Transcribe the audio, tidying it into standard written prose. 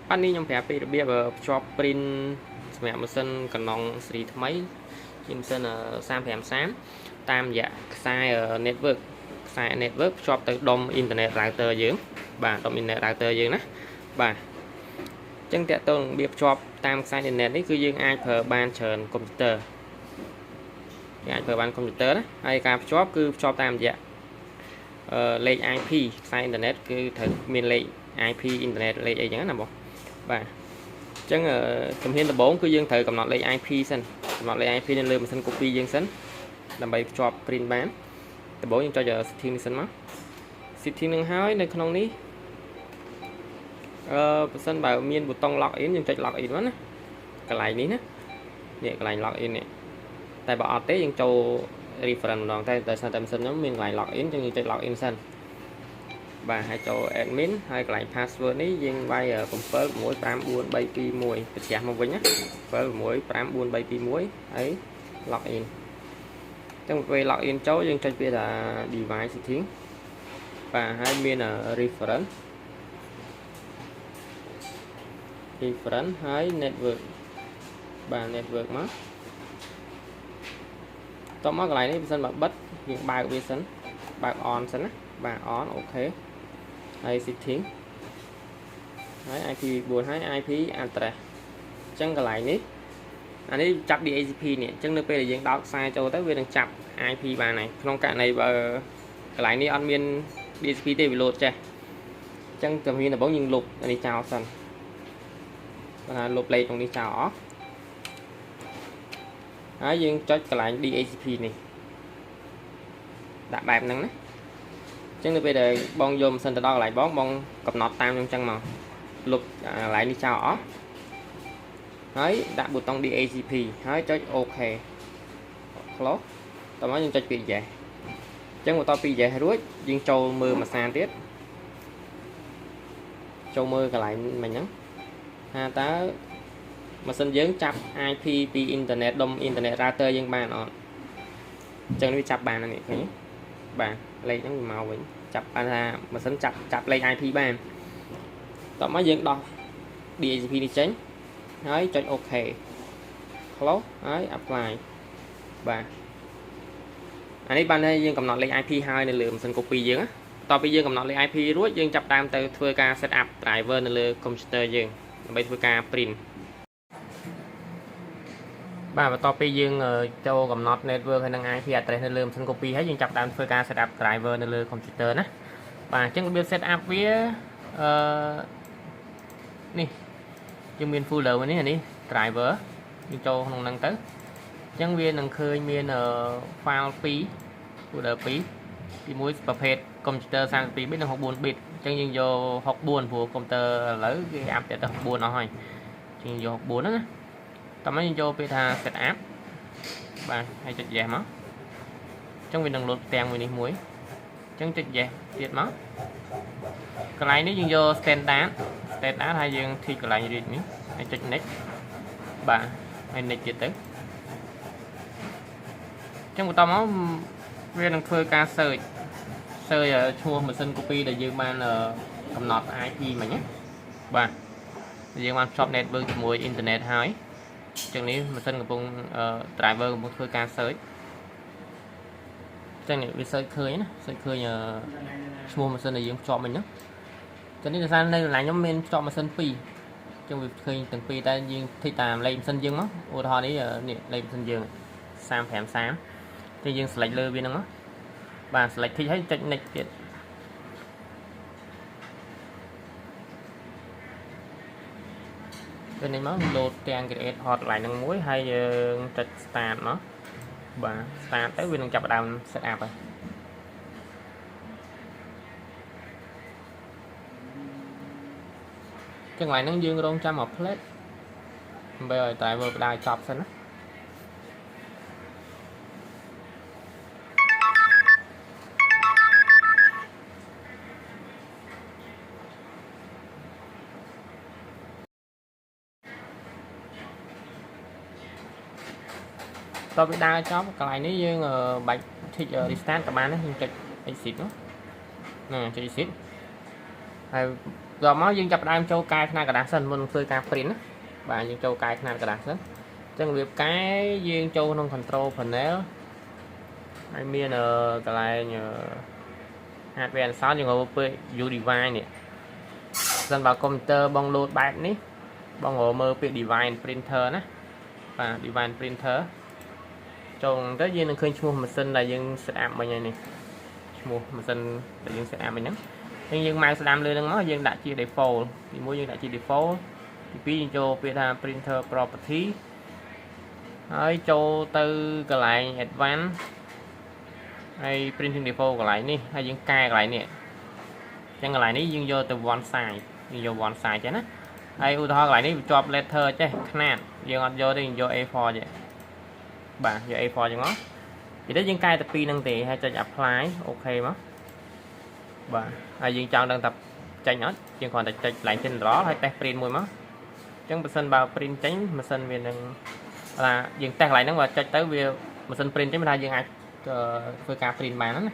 Ban níខ្ញុំប្រាប់ពីរបៀបភ្ជាប់ print សម្រាប់ម៉ាស៊ីនកណ្ដុងស៊េរីថ្មីជាម៉ាស៊ីន3530តាមរយៈខ្សែ network ខ្សែ network ភ្ជាប់ទៅដុំ internet router យើងបាទដុំ internet router យើងណាបាទអញ្ចឹងតើតើរបៀបភ្ជាប់តាមខ្សែ internet នេះគឺយើងអាចប្រើបានច្រើនកុំព្យូទ័រយើងអាចប្រើបានកុំព្យូទ័រណាហើយការភ្ជាប់គឺភ្ជាប់តាមរយៈលេខ IP ខ្សែ internet គឺត្រូវមានលេខ IP internet លេខអីចឹងណាបងបាទអញ្ចឹងជំហានដំបូងគឺយើងត្រូវកំណត់លេខ IP សិនកំណត់លេខ IP នៅលើម៉ាស៊ីន copy យើងសិនដើម្បីភ្ជាប់ print បានដំបូងយើងចុច setting នេះសិនមក setting នឹងហើយនៅក្នុងនេះបើសិនបើមានប៊ូតុង login យើងចុច login មកណាកន្លែងនេះណានេះកន្លែង login នេះតែបើអត់ទេយើងចូល reference ម្ដងតែដោយសារតែម៉ាស៊ីនខ្ញុំមានកន្លែង login អញ្ចឹងយើងចុច login សិនបាទហើយចូល admin ហើយកន្លែង password នេះយើងវាយ7654321បញ្ជាក់មកវិញណា7654321ហើយ login អញ្ចឹងពេល login ចូលយើងចុចវាថា device setting បាទហើយមាន reference ហើយ network បាទ network មកតោះមកកន្លែងនេះបើសិនបើបិទយើងបើកវាសិនបើក on សិនណាបាទ on អូខេហើយ setting ហើយ IP4 ហើយ IP address អញ្ចឹងកន្លែងនេះអានេះចាប់ DHCP នេះអញ្ចឹងនៅពេលដែលយើងដោតខ្សែចូលទៅវានឹងចាប់ IP បានហើយក្នុងករណីបើកន្លែងនេះអត់មាន DHCP ទេវា load ចេះអញ្ចឹងជំហានដំបូងយើងលុបអានេះចោលសិនបាទលុបលេខក្នុងនេះចោលអស់ហើយយើងចុចកន្លែង DHCP នេះដាក់បែបហ្នឹងណាអញ្ចឹងនៅពេលដែលបងយកម៉ាស៊ីនទៅដល់កន្លែងបងកំណត់តាមខ្ញុំអញ្ចឹងមកលុបកន្លែងនេះចោលអស់ហើយដាក់ប៊ូតុង DHCP ហើយចុច OK close តោះមកយើងចុចពី yes អញ្ចឹងបន្ទាប់ពី yes រួចយើងចូលមើលមួយសារទៀតចូលមើលកន្លែងមិញហ្នឹងថាតើម៉ាស៊ីនយើងចាប់ IP ពី internet ដុំ internet router យើងបានអត់អញ្ចឹងវាចាប់បាននេះឃើញបាទលេខហ្នឹងវាមកវិញចាប់បានថាម៉ាស៊ីនចាប់លេខ IP បានតោះមកយើងដោះ DHCP នេះចេញហើយចុច OK close ហើយ apply បាទអានេះបានហើយយើងកំណត់លេខ IP ហើយនៅលើម៉ាស៊ីន copy យើងណាតទៅពីយើងកំណត់លេខ IP រួចយើងចាប់តាមទៅធ្វើការ set up driver នៅលើ computer យើងដើម្បីធ្វើការ print បាទបន្ទាប់ពីយើងចូលកំណត់ network ហើយនឹង IP address នៅលើម៉ាស៊ីន copy ហើយយើងចាប់តាមធ្វើការ set up driver នៅលើ computer ណាបាទអញ្ចឹងរបៀប set up វានេះយើងមាន folder មួយនេះអានេះ driver យើងចូលក្នុងហ្នឹងទៅអញ្ចឹងវានឹងឃើញមាន file 2 folder 2ទី1ប្រភេទ computer 32 bit និង64 bit អញ្ចឹងយើងយក64ព្រោះ computer ឥឡូវគេអាប់ទៅ64អស់ហើយអញ្ចឹងយក64ហ្នឹងណាតោះមកយើងយកពេលថា set up បាទហើយចុច yes មកអញ្ចឹងវានឹង load ទាំងមួយនេះមួយអញ្ចឹងចុច yes ទៀតមកកន្លែងនេះយើងយក standard ហើយយើងធីកកន្លែង read នេះហើយចុច next បាទហើយ next ទៀតទៅអញ្ចឹងបន្តមកវានឹងធ្វើការ search ឈ្មោះម៉ាស៊ីន copy ដែលយើងបានកំណត់ IP មិញណាបាទយើងបានភ្ជាប់ network ជាមួយ internet ហើយអញ្ចឹងនេះម៉ាស៊ីនកំពុង driver កំពុងធ្វើការ search អញ្ចឹងវា search ឃើញណា search ឃើញឈ្មោះម៉ាស៊ីនដែលយើងភ្ជាប់មិញហ្នឹងអញ្ចឹងនេះដោយសារនៅកន្លែងខ្ញុំមានភ្ជាប់ម៉ាស៊ីន2អញ្ចឹងវាឃើញទាំងពីរតែយើងធីកតាមលេខម៉ាស៊ីនយើងមកឧទាហរណ៍នេះនេះលេខម៉ាស៊ីនយើង3530អញ្ចឹងយើង select លើវាហ្នឹងមកបាទ select ធីកហើយចុច next ទៀតពេលនេះមក load ទាំង create hotline ហ្នឹងមួយហើយយើងចុច start មកបាទ start ទៅវានឹងចាប់ផ្ដើម set up ហើយចឹងកន្លែងហ្នឹងយើងរងចាំមក plate ដើម្បីឲ្យ driver បដាឲ្យចប់សិនណាតទៅដើរចប់កន្លែងនេះយើងបាច់ tick restart ក៏បានដែរយើងចុច exit ណាចុច exit ហើយ rồi máu dương chập đam châu cài khna cả đá sân mình phơi cà print và dương châu cài khna cả đá sân chẳng việc cái dương châu trong control panel hay miền cái này nhờ hạt ven sáu nhưng mà u device nè dân vào computer bong load bài ní bong hồ mơ về device printer nè và device printer trong tất nhiên là khơi mua mà xin là dân sẽ làm bao nhiêu này mua mà xin là dân sẽ làm bao nhiêu nhưng mai sẽ làm lên nó dân đã chia default thì mua dân đã chia default thì ví cho beta printer property ấy cho từ cái lại advanced hay printing default cái lại ní hay dân cài cái lại nè chẳng cái lại ní dân vô từ one size dân vô one size chứ nó hay ưu cái lại ní cho letter chứ khăn dân vô đi vô A4 vậy bà vô A4 cho nó thì đó dân cài tập pi năng thì hay cho apply ok mà bà hay dân chọn đang tập tranh nó nhưng còn tập lại trên đó hay test print mùi má chẳng mà xin vào print tránh mà xin về là dân test lại nó mà cho tới việc mà xin print tránh ra dân ai phơi cà print bàn nó